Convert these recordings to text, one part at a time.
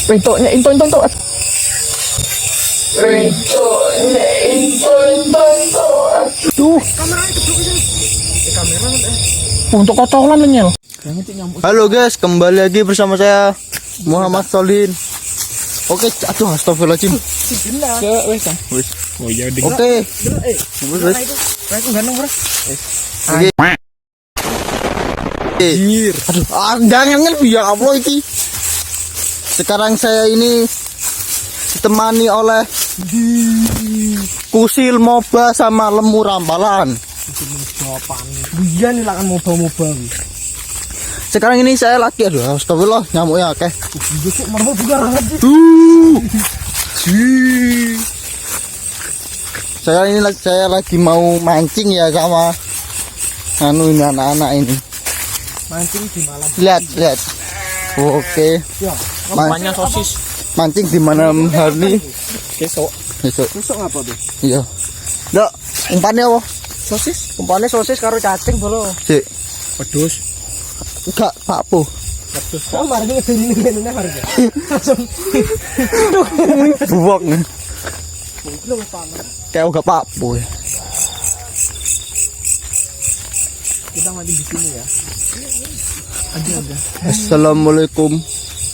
Pentoknya into. Tuh. Untuk kocolan nyel. Halo guys, kembali lagi bersama saya Muhammad Solin. Oke, aduh astagfirullahaladzim. Oh iya ding. Oke. Aduh, jangan biar apa iki. Sekarang saya ini ditemani oleh Kusil Moba sama Lemu Rampalan. Iya nih lah kan moba. Sekarang ini saya lagi astagfirullah nyamuknya oke. Besok marah juga ranget. Saya lagi mau mancing ya sama ini anak-anak ini. Mancing di malam. Lihat. Oke. Ya, banyak sosis. Mancing di malam hari. Besok apa tuh? Iya. Ndak, umpannya apa? Sosis. Umpannya sosis karo cacing bolo. Sik. Pedus. Enggak, pakpo. Pedus. Oh, mari ngene harga. Langsung. Buwok. Lu panas. Kayak enggak pakpo ya. Kita mandi di sini ya. Ada. Assalamualaikum.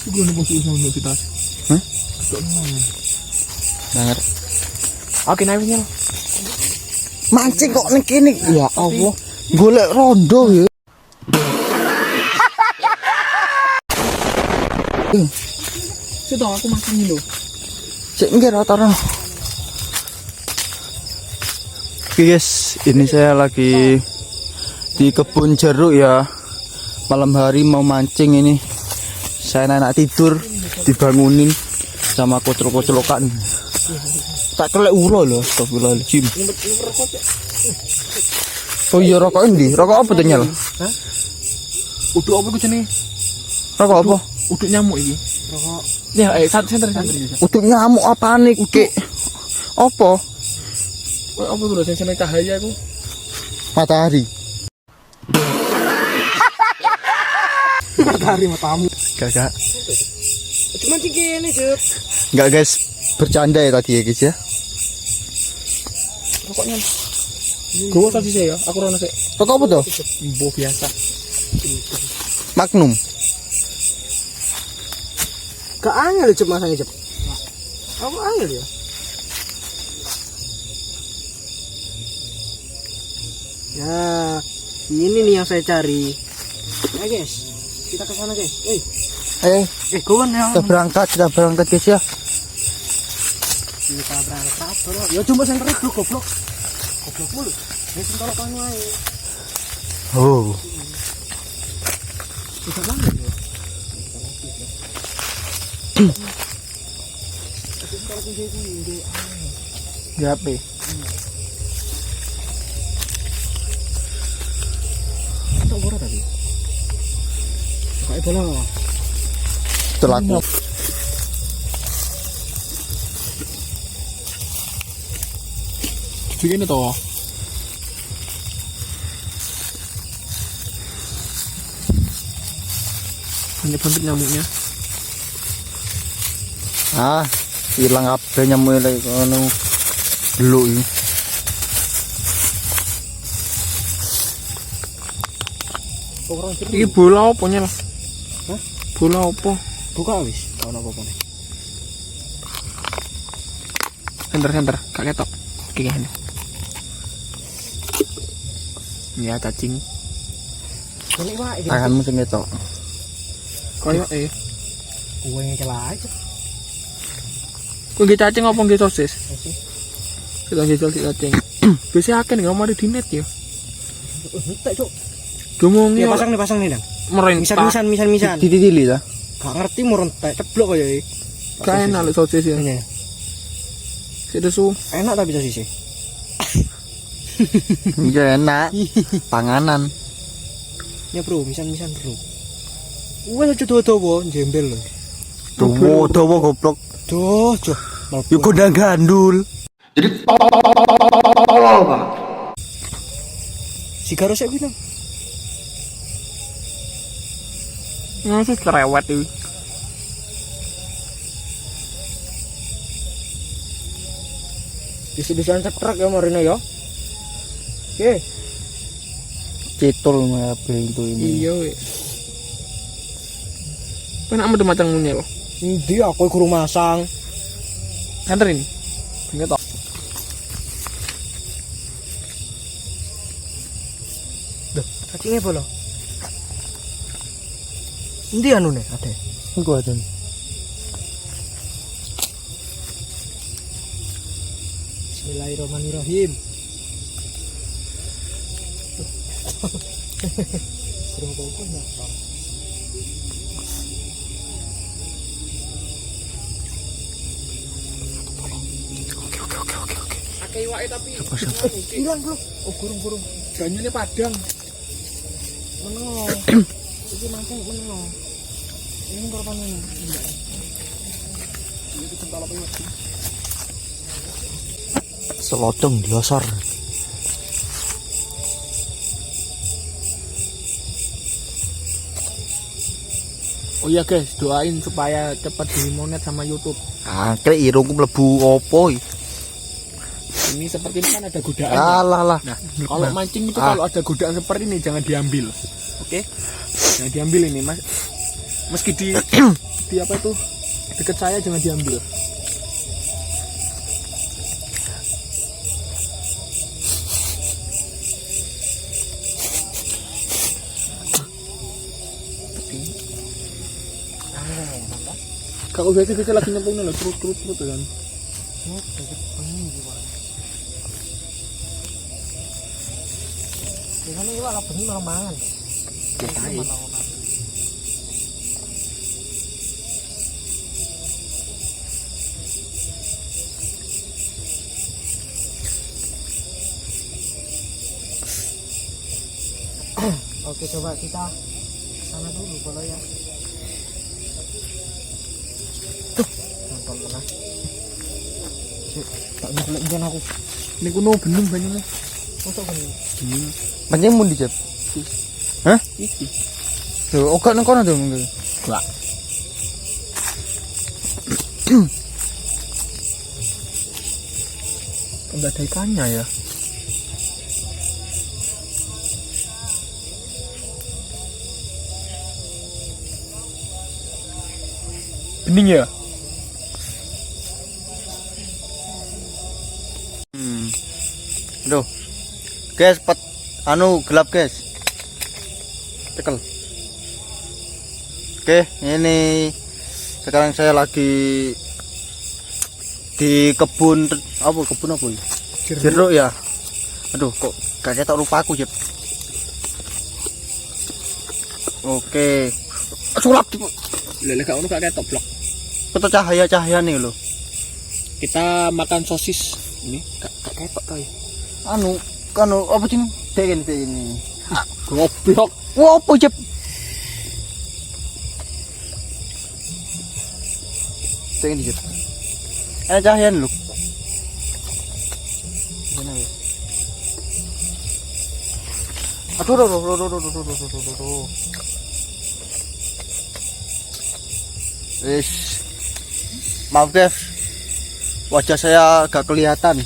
Gue nemu universitas. Hah? Dengar. Oke, naiknya. Mancing kok ning kene. Ya Allah. Golek rondo ya. Sudah aku makan dulu. Cek nggih rata-rata. Oke guys, ini saya lagi di kebun jeruk ya. Malam hari mau mancing ini. Saya enak tidur dibangunin sama kocok-kocokan. Tak kelek ulo loh, astagfirullahaladzim. Oh iya rokok ini, rokok apa tuh nyala? Hah? Uduk apa gue jenis? Rokok apa? Uduk nyamuk ini. Rokok. Ya, santri. Uduk nyamuk apa nih? Kek apa? Apa gue seneng cahaya aku? Matahari. Matahari matamu. Gak. Cuma gini, Cuk. Enggak guys, bercanda ya tadi ya guys ya. Rokoknya. Gue tadi saya, aku rono sih. Rokok apa tuh? Imbo biasa. Magnum. Gak angel Cuk masanya Cuk. Apa angel ya? Ya, ini nih yang saya cari. Ya guys, kita ke sana guys. Kawan ya. Kita berangkat guys ya. Kita berangkat bro. Ya cuma senter itu goblok mulu. Ya sentar kamu aja. Oh. Susah banget ya. Ya apa? Tak borak tadi. Kayak bola. Terlaku. Begini toh. Banyak nyamuknya. Hilang apa nyamuk lagi kono. Beluk ini. Ini bola apa nyel? Hah? Bola apa? Buka wis, ono apa nih? Senter, gak ketok. Kayak gini. Ya cacing. Tanganmu sing ketok. Koyo Kowe ngelah aja. Kok nggih cacing apa nggih sosis? Kita jajal si cacing. Biasa akeh nggak mari di net ya. Entek, Cuk. Gomongi. Ya pasang nih, Dang. Merentah. Misan. Dititili ta? Gak ngerti merentek ceblok kaya iki. Gak enak lek sosis ya. Iya. Sik su. Enak tapi sosis. Iya enak. Panganan. Ya bro, misan bro. Wes aja dawa jembel lho. Dawa goblok. Duh. Yo kondang gandul. Jadi tolol, Pak. Sigaro sik pinang. Ngasih cerewet iki. Bisa-bisaan cetrek ya Marina ya. Oke. Cetol mah itu ini. Iya wis. Penakmu tuh macang munyel. Endi aku guru masang. Anterin. Ingat tok. Duh, cacingnya apa lo? Endi anu nih, Ade? Engko aja. Bismillahirrahmanirrahim. Kurang apa enggak? Akeh iwake tapi Hilang, Bro. Oh, kurung. banyune padang. Menengo. Iki mancing menengo. Ini korban ini. Selodong diosor. Oh iya guys, doain supaya cepat dimonet sama YouTube. Ah, kira irungku mlebu opo iki? Ini seperti ini kan ada godaan. Alah lah. Nah, kalau mancing itu kalau ada godaan seperti ini jangan diambil. Oke? Jangan diambil ini, Mas. Meski di apa itu? Dekat saya jangan diambil. Kalau biasa lagi nyemplungnya loh, terus kan. Biasanya ini malah benih malah mangan. Biasa. Oke, coba kita sana dulu kalau ya. Nonton pernah. Tak nyelek aku. Ini kuno bening banyaknya. Masuk benih. Bening. Pancen mun dicep. Hah? Iki. Yo, oke nang kono to mungkin. Gak. Enggak ada ikannya ya. Bening ya? Aduh. Guys, gelap, guys. Tekel. Oke, ini sekarang saya lagi di kebun apa ini? Jeruk ya. Aduh, kok gak ketok rupaku, Jep. Oke. Sulap. Lele gak ono gak ketok blok. Foto cahaya nih loh. Kita makan sosis. Ini gak ketok toy. Anu apa sih ini? Goblok. Wah, apa Jep? Ini Jep. Ada cahaya loh. Mana ya? Aduh. Maaf guys, wajah saya agak kelihatan.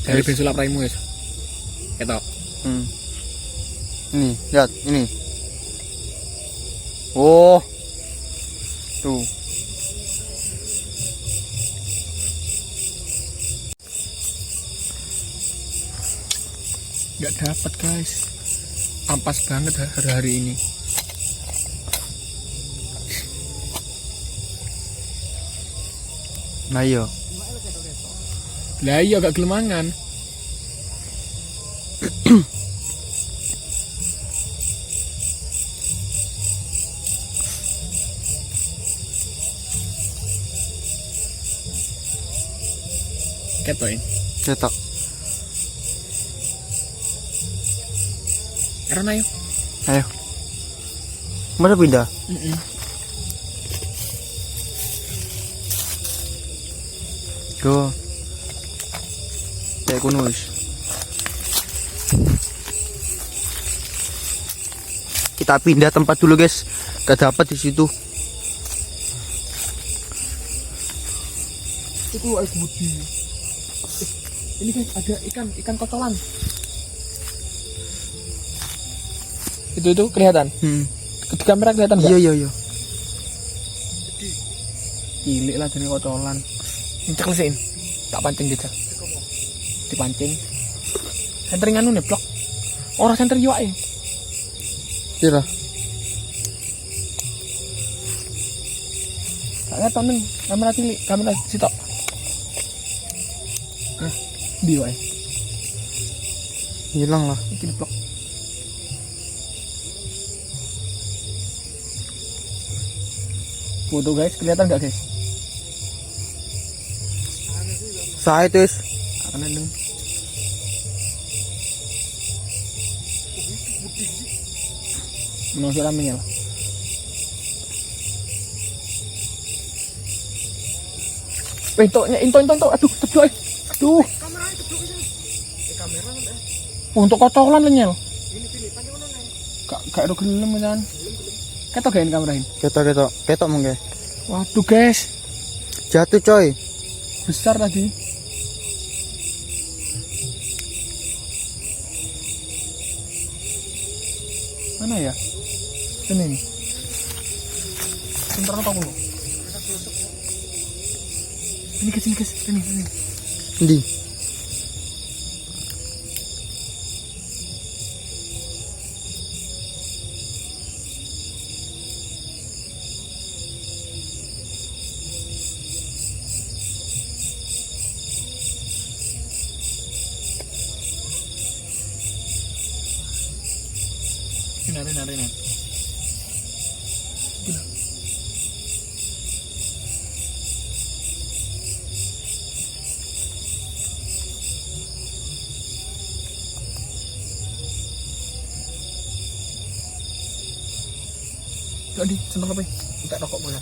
Dari bensulap raimu guys. Ketok. Ini, lihat ini. Oh, tuh. Gak dapat guys. Ampas banget hari ini. Nah iya. Lah iya gak gelemangan. Ketoin. Cetak. Karena ayo. Ayo. Mana pindah? Go. Kayak kuno wis. Kita pindah tempat dulu guys. Gak dapat di situ. Itu air budi. Ini guys ada ikan kocolan. Itu kelihatan. Di kamera kelihatan nggak? Iya. Cilik lah jenis kocolan. Incek lesin. Tak pancing gitu. Dipancing. Sentering anu nih blok. Orang senter yuak ya. Iya. Saya tonton kamera cilik, kamera sitok. Di wae. Hilang lah. Iki di blok. Foto guys, kelihatan nggak guys? Saya itu Akan ada. Menusuk ramenya lah. Into. Aduh. Aduh. Untuk kocolan lenyel. Kak ada gelem kan. Ketok gain kamerain. ketok mungkin. Waduh guys, Jatuh coy. besar tadi. Mana ya? Ini. Sebentar apa dulu? Ini guys. Ini. Di. Ini. Gila. Jadi, seneng apa? Entek rokok bola.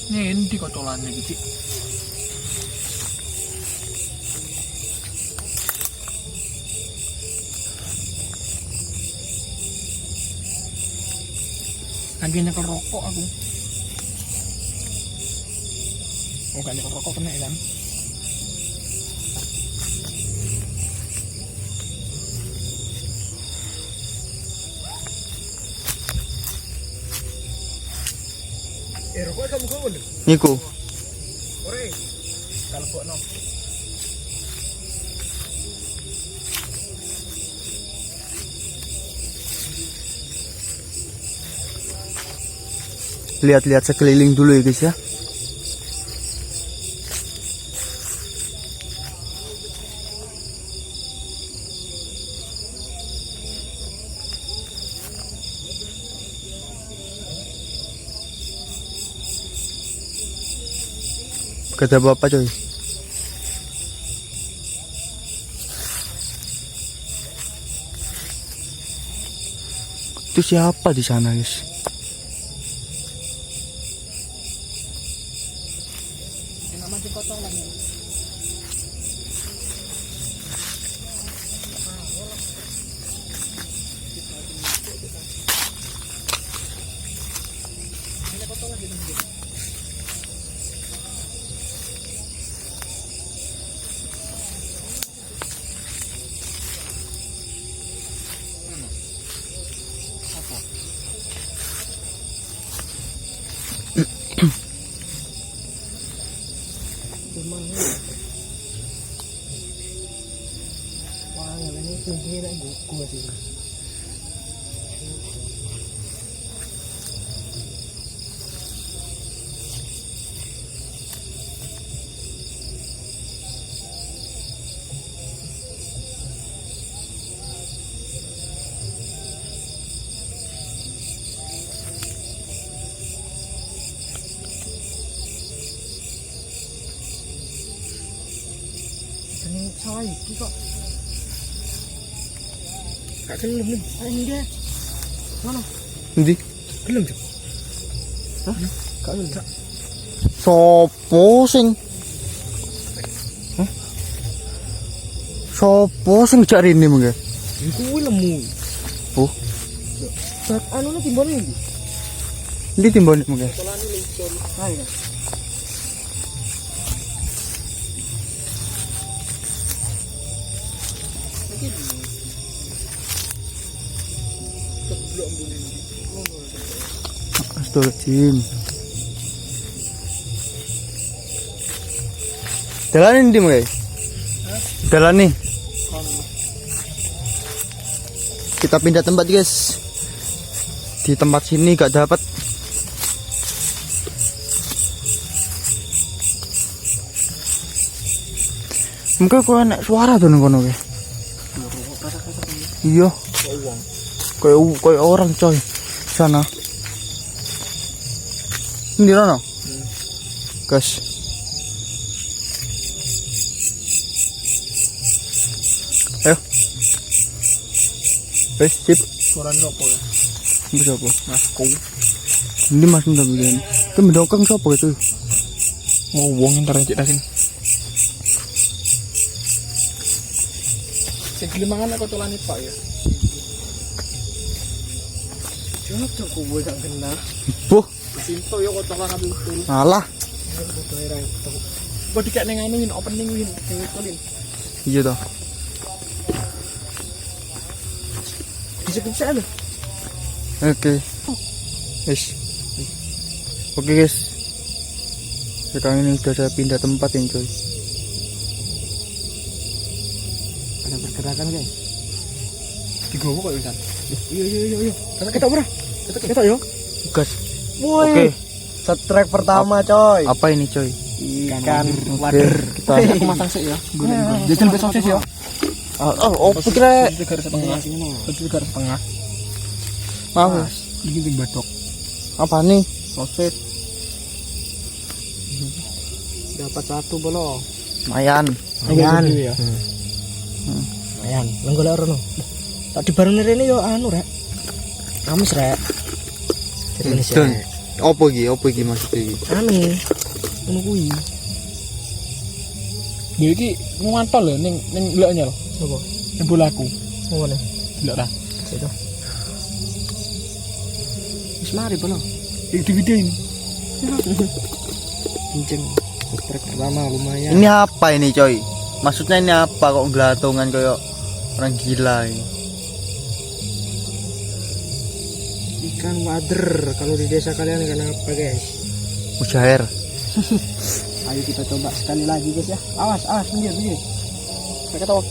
Ini di kocolannya gitu. Lagi nyekel rokok aku. Oh gak nyekel rokok kena kan? Rokok kamu kau bener? Niku. Ore. Kalau buat no. Lihat-lihat sekeliling dulu ya guys ya. Kata bapak coy. Itu siapa di sana guys? Nama di kocolan ya. Wah, ini tinggi nek gua sih. Ini salah iki kok. Gak kelem. Ini dia. Mana? Endi? Belum, Cuk. Hah? Gak belum. Sopo sing? Hah? Sopo sing jak rene mengke? Kuwi lemu. Oh, Sak anune timbone iki. ndi timbone mengke? Tolane luncur. Ayo. Astagfirullahaladzim. Dalan ndi mengke? Dalan nih. Kita pindah tempat, guys. Di tempat sini gak dapat. Mungkin kok enak suara tuh nang kono ke. Iya. Kayak orang coy. Sana. Ini rono. Guys. Ayo. Sip. Suarane opo ya? Bisa apa? Masku. Ini mas minta begini. Itu mendongkang siapa itu? Oh, wong entar cek sini. Sing gelimangan aku tolane Pak ya. Cocok kowe gak kena. Buh, Sinto yo kotoran aku betul. alah. Kok dikek ning anu win opening win sing kulin. Iya toh. Bisa bisa lho. Oke. Guys. Oke guys. Sekarang ini sudah saya pindah tempat yang coy. Ada pergerakan, guys. Digowo kok wisan. Iya. Ketok ora? Ketok yo. Gas. Woi. Oke. Strike pertama, coy. Apa ini coy? Ikan Oke, wader. kita Aku masang sik ya. Jajan besok sih ya. oh pikirnya 3,5. maaf. Iki ting badok. Apa nih? Sosis. Dapat satu bolo. Lumayan. Lumayan. Ya. Lumayan. Nang golek rono. Tak dibareng rene yo anu rek. Amis rek. Indonesia. Dan opo iki maksudnya iki? Anu. Ngono kuwi. Dia iki ngantol lho ning ndelok nyel. Sopo? Ning bolaku. Ngono. Ndelok ra. Situ. Wis mari bolo. Iki dividein. Kenceng. Strike pertama lumayan. Ini apa ini coy? Maksudnya ini apa kok gelatungan kayak orang gila ini? Ikan wader. Kalau di desa kalian ikan apa, guys? Mujair. Ayo kita coba sekali lagi, guys ya. Awas, minggir. Saya ketawa.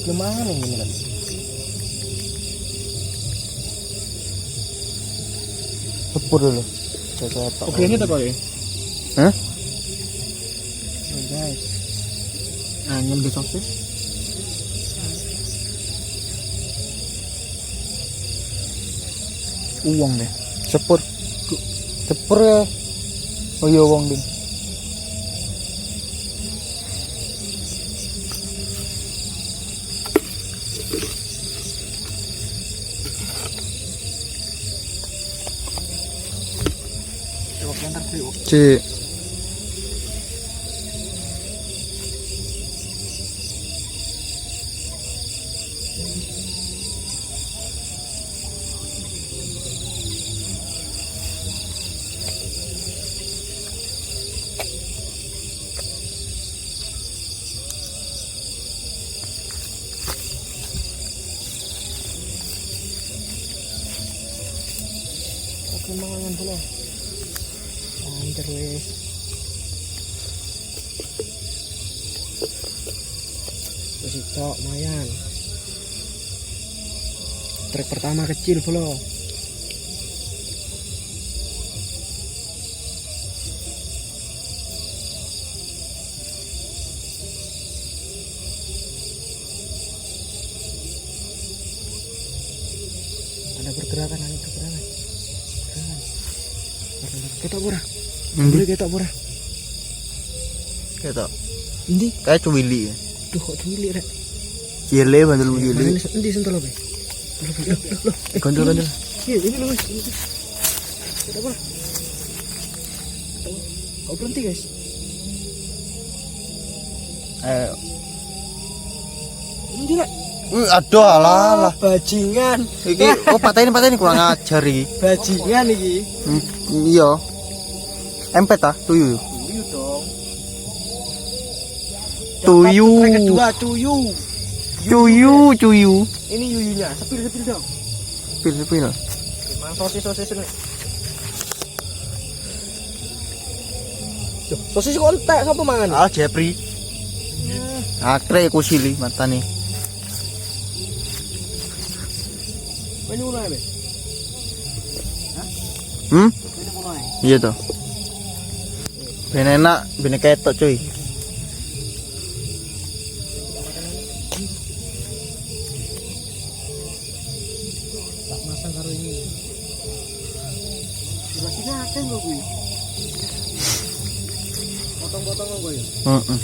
Gimana ini kan? Sepur dulu. Saya tak. Oke, ini tak kok ya. Hah? Oh, guys. Angin besok sih. Uang deh. Sepur. Sepur ya. Oh iya uang ding. Cik. Oke, mangan dulu. Anjir wes. Wes itu lumayan. Trek pertama kecil bro. Ada pergerakan. Ketok ora? Endi? Boleh ketok ora? Ketok. Endi? Kayak cuwili ya. Duh kok cilik rek. Cilik bandel cilik. Endi sentul apa? Gondol. Iya, ini lho wis. Ketok ora? Kau berhenti guys. Ayo. Endi rek? Aduh alah. Bajingan. Iki patahin kurang ajar iki. Bajingan iki. Iya. Empet ah, tuyu. Tuyu dong. Tuyu. Trek kedua tuyu. Cuyu. Ini yuyunya. Sepil dong. Pil. Mang sosis ini. Sosis kok entek sapa mangan? Ah, Jepri. Akre kusili matane. Ini mulai be. Hmm? Ini mulai. Iya toh. Ben enak, ben ketok cuy. Tak masang karo ini. Jelasnya akeh lho kuwi. Potong-potong kok ya. Heeh.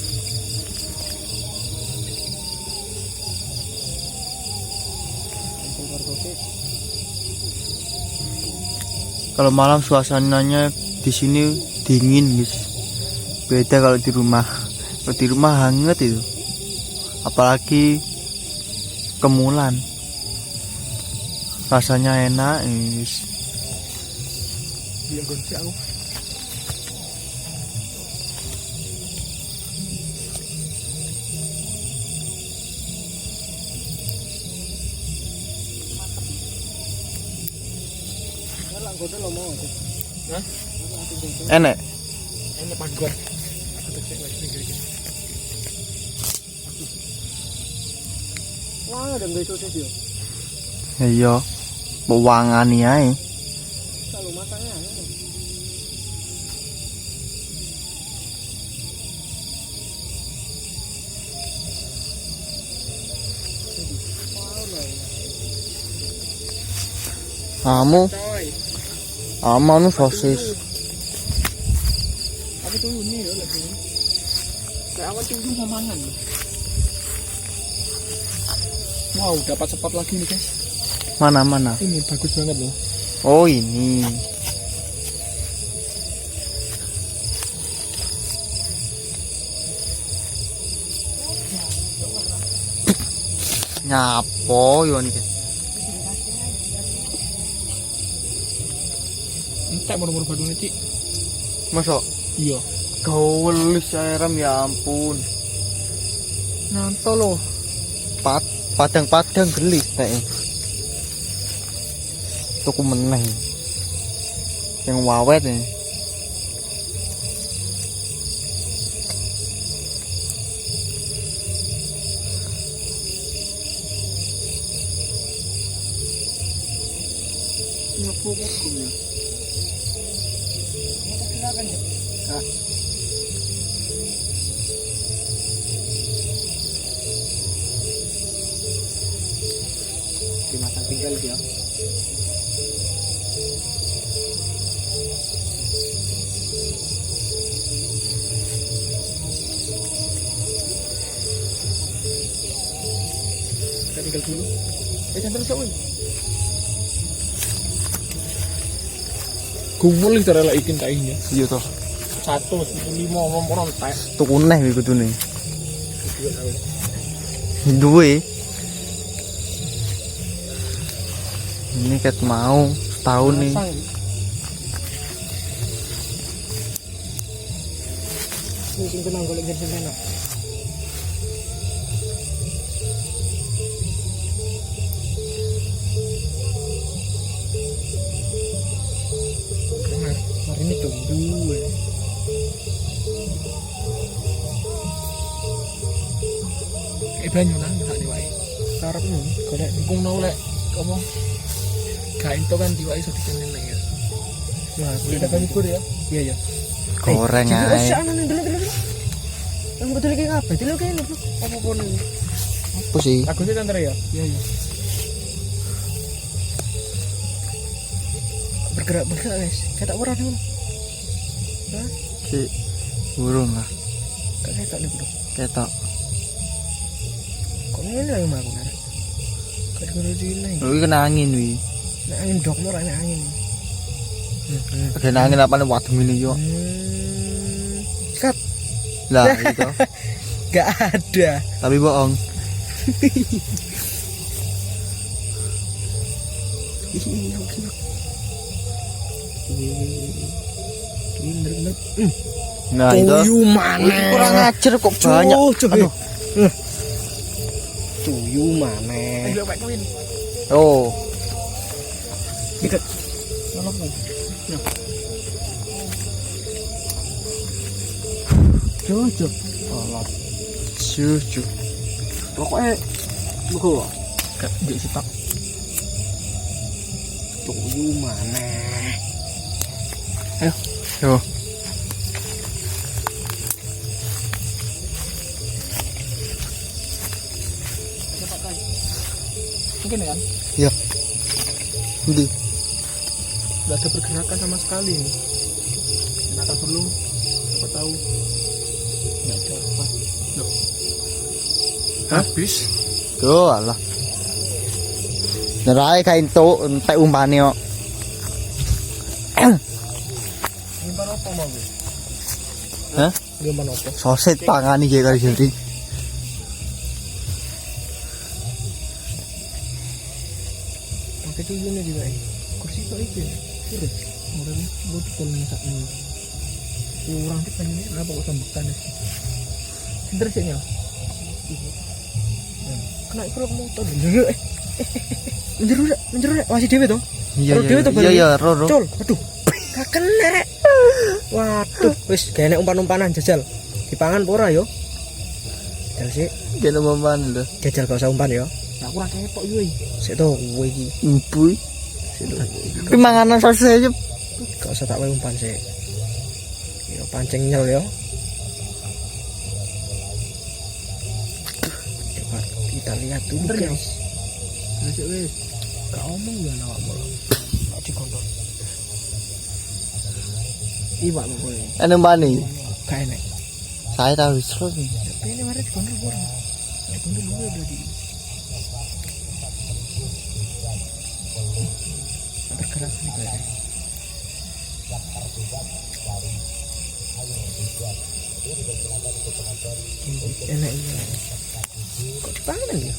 Kalau malam suasananya di sini dingin, guys. Beda kalau di rumah. Kalau di rumah hangat itu. Apalagi kemulan. Rasanya enak, guys. Dia gonci aku. Godel lo mau. Hah? Enak. Ini panggon. Atau cek lagi gini. Wah, ada nggak sosis yo. Iya. Pewangani ae. Kalau masaknya. Kamu, Coy. anu sosis. Aku tuh ini ya lagi. Kayak awal tuh mau mangan. Wow, dapat spot lagi nih guys. Mana? Ini bagus banget loh. Oh, ini. Nyapo yo iki. Entek murmur badune, Cik. Masa Iya. gawelis aram ya ampun. Nanto loh. Padang-padang gelis nek. Tuku meneh. Yang wawet nih. Nyapu kok ya. Dimasak tinggal dia. Kita tinggal dulu. Jangan terus kawin. Gumul cara lah ikin kainya. Iya toh. 105 nomor entek. Tuku neh iki kudune. Duwe. Ini ket mau setahun nih. Ini sing tenang golek sing enak. Hari ini tunggu. Banyu nang tak diwai. Karepmu golek dukung nang lek apa? Kain to kan diwai iso dikenen nang ya. Nah, udah banyu kur ya. Iya ya. Goreng Jadi ae. sana nih dulu. Yang betul iki ngapain? Dulu kene lho. Apa pun. Apa sih? Lagune kan ya? Iya iya. Bergerak guys. Cetak ora dulu. Hah? Ki burung lah. Gak ketok nih bro. Ketok. Kok ngene lho aku nek. Gak ngurusi ini. Lu kena angin wi. Nek angin dok ora nek angin. Kena angin apa nih waktu ini yo. Sikat. Lah itu. Gak ada. Tapi bohong. Nah itu. Tuyul mana? Kurang ajar kok banyak. Aduh. Tuyul mana? Oh. Ikat. Nolong. Jojo. Tolong. Cucu. Pokoknya buku. Gak di sipak. Tuyul mana? Yo. Mungkin kan? Ya. Di. Gak ada pergerakan sama sekali nih. Kenapa perlu? Siapa tahu? Gak dapat. Loh. Habis. Tuh alah. Nerai kain to entek umpane kok. Nyimpan apa mau gue? Hah? Nyimpan apa? Soset pangani kayak kali jadi. Pakai tuyulnya juga kursi kok itu ya? Sudah. Orang botol nih saat ini. Kurang kita ini apa kok sambutan ya? Cinta sih nya. Kena kalau motor menjeru masih dewe toh? Iya Dewe toh iya iya Roro. Col, aduh. Gak kena rek. Waduh, wis gak enek umpan-umpanan jajal. Dipangan apa ora yo? Jajal sih, Kena mempan lho. jajal gak usah umpan yo. Nah, kurang ketok yo iki. Sik to kowe iki. Empui. Sik to. Tapi manganan sosis aja. Gak usah tak wae umpan sik. Yo pancing nyel yo. Coba kita lihat dulu guys. Sik wis. Gak omong ya awakmu. Gak dikontol. Iwak mau kowe. Anu mani. Gak enek. Saya tahu terus nih. Tapi ini mari dikontol ora. Dikontol dulu berarti. Bergerak nih guys. Enak ini. Kok dipangan ya?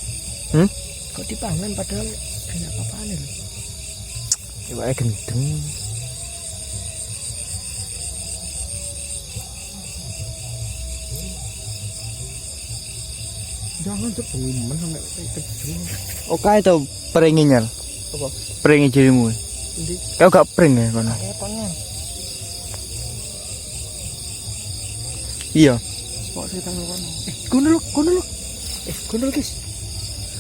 Kok dipangan padahal enak apa-apaan lho. Iwake gendeng. Jangan cepumen sampai kejul. Oke itu peringinya. Apa? Peringi jirimu. Endi? Kau gak pering ya kono? Keponnya. Iya. Kok saya tahu kono. Gondol. Gondol guys.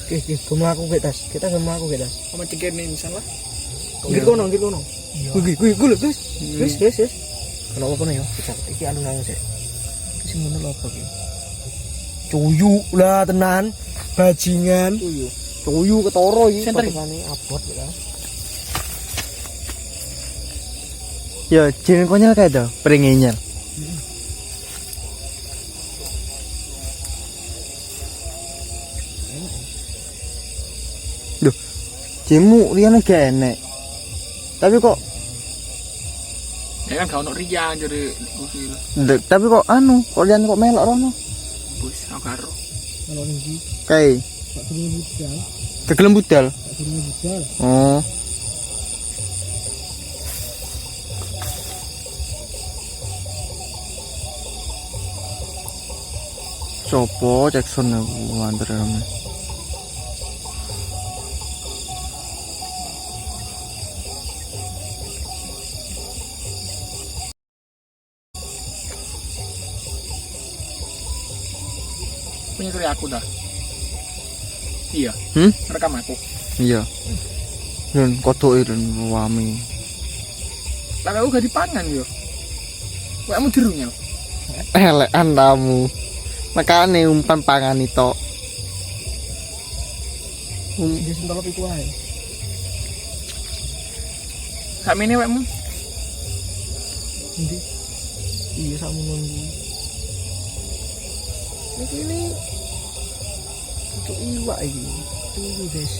Oke, gue melaku ke tas. Kita sama aku ke tas. Sama ceker nih misalnya. Ngir kono. Gue lho guys. Guys. Kenapa kono ya? Bisa. Iki anu nang sik. Iki sing ngono lho apa iki? Cuyu lah tenan. Bajingan. Cuyu ketoro iki patukane abot ya. Ya jirin konyol kayak itu peringinya. Duh, jimu riane gak enek. Tapi kok Ya kan gak ono riya jadi usil. tapi kok anu, kok lian kok melok rono. Bus aku karo. Kalau iki Kayak tak turun budal. kegelem budal. Tak turun budal. Oh. Sopo Jackson aku antar rame. Punya kiri aku dah. Iya. Rekam aku. Iya. Dan kodoke dan wami. Lah aku gak dipangan yo. Kamu dirunyel. Elekan tamu. Makane umpan pangan itu. Dia sentol iku ae. Sakmene wekmu. Endi? Iya sama nunggu. Ini untuk iwak ini. Tunggu guys.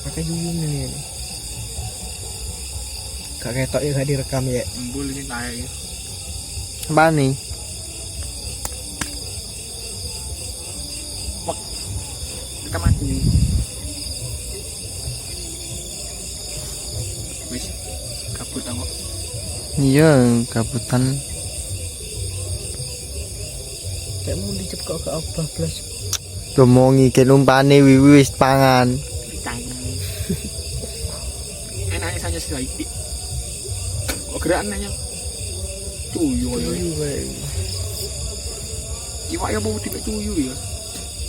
Pakai juyung ini. Gak ketok ya gak direkam ya. Embul ini tai. Apa nih? Kita mati. Wis kabut aku. Iya, kabutan. Kayak mau dicepkok ke apa plus. Ngomongi ke numpane wiwi wis pangan. Enaknya saja sedikit. Kok gerakan nanya? Cuyu ya. Iwak ya mau tipe cuyu ya.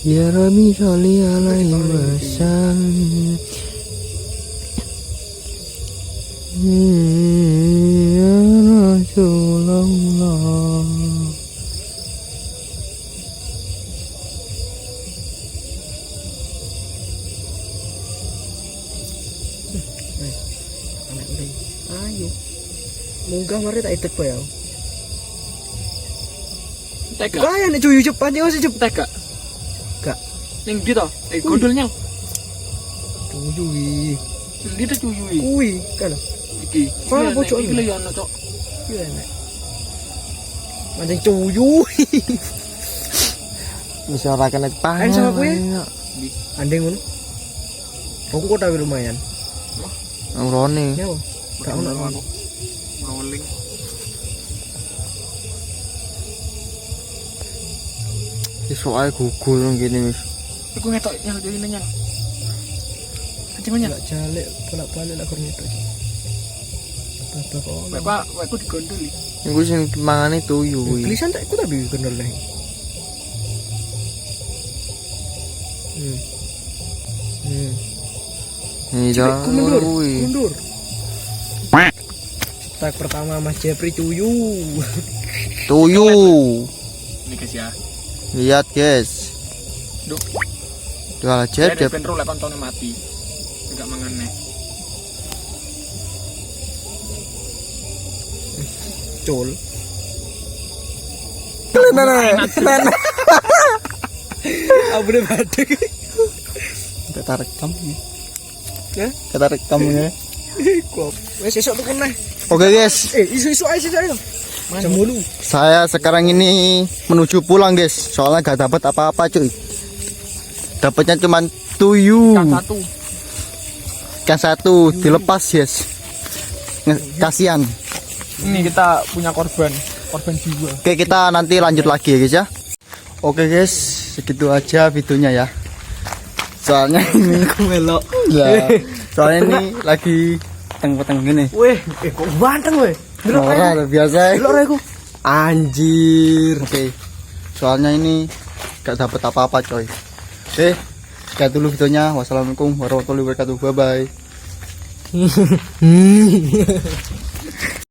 Ya Rabbi sholli alaihi wasallam. Ya Rasulullah. Anak udah. Ayo. Munggah mari tak itek ya. Tega. Kaya nek cuyu cepat ya sih cepat. Tega. Gak. Ning ndi to? Gondolnya. Cuyu iki. Ndi to cuyu iki? Kuwi kan. Iki. Kalau pojok iki lho ya ono, Cok. Iya nek. Mancing cuyu. Wis ora kena pangan. Ayo sama kowe. Andeng ngono. Aku kok tapi lumayan. Ngrone. Ya. Gak ono aku. Rolling. Iso ae gugur ngene wis. Iku ngetok yang ini nyal. Anjing nyal. Bolak jalek bolak-balik lah korneto. Apa kok. Bapak, aku digondoli. Iku sing mangane tuyu kuwi. Tulisan tak ikut tapi kendor lah. Iya, Mundur. kuwi. Mundur. Tak pertama Mas Jepri cuyu. Tuyu. Ini guys ya. Lihat, guys. Duh. Dua Dia aja. ben ro lek kontone mati. Enggak mangane. Col. Kalian Abu deh badek. kita rekam ya. Ya? Kita rekam ya. Kok wes esok tuh kena. Oke guys, Isu-isu aja sih ayo. Jam 8. saya sekarang ini menuju pulang guys. Soalnya gak dapat apa-apa cuy. Dapatnya cuma tuyu. Kan satu. Yang satu dilepas guys. Kasihan. Ini kita punya korban jiwa. Oke, kita nanti lanjut lagi ya guys ya. Oke guys, segitu aja videonya ya. Soalnya ini Aku melok. ya, soalnya ini lagi peteng-peteng gini. Weh, kok banteng weh. Ora biasa. Delok aku. Anjir. Oke. Soalnya ini gak dapat apa-apa coy. Oke. Sekian dulu videonya. Wassalamualaikum warahmatullahi wabarakatuh. Bye bye.